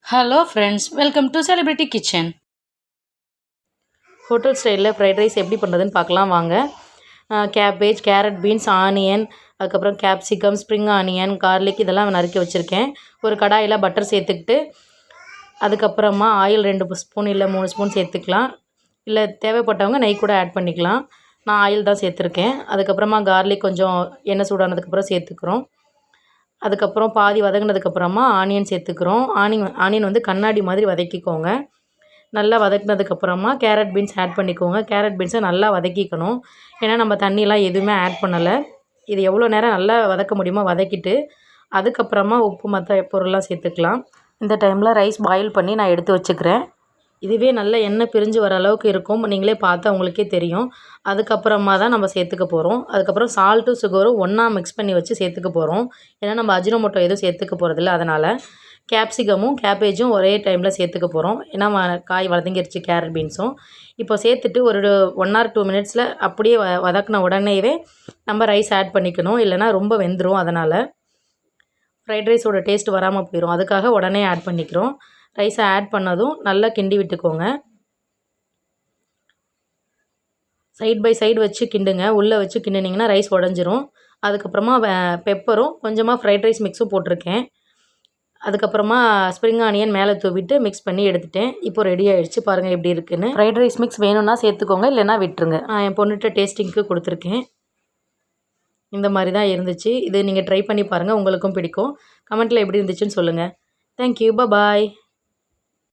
Hello friends, welcome to celebrity kitchen. Hotel ஸ்டைலில் fried rice எப்படி பண்ணுறதுன்னு பார்க்கலாம் வாங்க. கேபேஜ், கேரட், பீன்ஸ், ஆனியன், அதுக்கப்புறம் கேப்சிகம், ஸ்ப்ரிங் ஆனியன், கார்லிக் இதெல்லாம் நறுக்கி வச்சுருக்கேன். ஒரு கடாயில் பட்டர் சேர்த்துக்கிட்டு அதுக்கப்புறமா ஆயில் 2 ஸ்பூன் இல்லை 3 ஸ்பூன் சேர்த்துக்கலாம். இல்லை தேவைப்பட்டவங்க நெய் கூட ஆட் பண்ணிக்கலாம். நான் ஆயில் தான் சேர்த்துருக்கேன். அதுக்கப்புறமா கார்லிக் கொஞ்சம் எண்ணெய் சூடானதுக்கப்புறம் சேர்த்துக்கிறோம். அதுக்கப்புறம் பாதி வதங்கினதுக்கப்புறமா ஆனியன் சேர்த்துக்கிறோம். ஆனியன் வந்து கண்ணாடி மாதிரி வதக்கிக்கோங்க. நல்லா வதக்கினதுக்கப்புறமா கேரட், பீன்ஸ் ஆட் பண்ணிக்கோங்க. கேரட், பீன்ஸை நல்லா வதக்கிக்கணும். ஏன்னா நம்ம தண்ணிலாம் எதுவுமே ஆட் பண்ணலை. இது எவ்வளோ நேரம் நல்லா வதக்க முடியுமோ வதக்கிட்டு அதுக்கப்புறமா உப்பு மற்ற பொருள்லாம் சேர்த்துக்கலாம். இந்த டைமில் ரைஸ் பாயில் பண்ணி நான் எடுத்து வச்சுக்கிறேன். இதுவே நல்ல எண்ணெய் பிரிஞ்சு வர அளவுக்கு இருக்கும். நீங்களே பார்த்தா உங்களுக்கே தெரியும். அதுக்கப்புறமா தான் நம்ம சேர்த்துக்க போகிறோம். அதுக்கப்புறம் சால்ட்டும் சுகரும் ஒன்றா மிக்ஸ் பண்ணி வச்சு சேர்த்துக்க போகிறோம். ஏன்னா நம்ம அஜினோமோட்டோ எதுவும் சேர்த்துக்க போகிறதில்ல. அதனால் கேப்சிகமும் கேபேஜும் ஒரே டைமில் சேர்த்துக்க போகிறோம். ஏன்னா காய் வதங்கிருச்சு கேரட், பீன்ஸும். இப்போ சேர்த்துட்டு ஒரு 1 or 2 மினிட்ஸில் அப்படியே வதக்கின உடனேவே நம்ம ரைஸ் ஆட் பண்ணிக்கணும். இல்லைனா ரொம்ப வெந்துடும். அதனால் ஃப்ரைட் ரைஸோட டேஸ்ட் வராமல் போயிடும். அதுக்காக உடனே ஆட் பண்ணிக்கிறோம். ரைஸை ஆட் பண்ணதும் நல்லா கிண்டி விட்டுக்கோங்க. சைட் பை சைடு வச்சு கிண்டுங்க. உள்ளே வச்சு கிண்டினிங்கன்னா ரைஸ் உடஞ்சிரும். அதுக்கப்புறமா பெப்பரும் கொஞ்சமாக ஃப்ரைட் ரைஸ் மிக்ஸும் போட்டிருக்கேன். அதுக்கப்புறமா ஸ்ப்ரிங் ஆனியன் மேலே தூவிட்டு மிக்ஸ் பண்ணி எடுத்துட்டேன். இப்போ ரெடி ஆகிடுச்சு. பாருங்கள் எப்படி இருக்குன்னு. ஃப்ரைட் ரைஸ் மிக்ஸ் வேணும்னா சேர்த்துக்கோங்க, இல்லைனா விட்டுருங்க. நான் என் பொண்ணுகிட்ட டேஸ்டிங்க்கு கொடுத்துருக்கேன். இந்த மாதிரி தான் இருந்துச்சு. இது நீங்கள் ட்ரை பண்ணி பாருங்கள், உங்களுக்கும் பிடிக்கும். கமெண்ட்டில் எப்படி இருந்துச்சுன்னு சொல்லுங்கள். தேங்க்யூ, பாய்.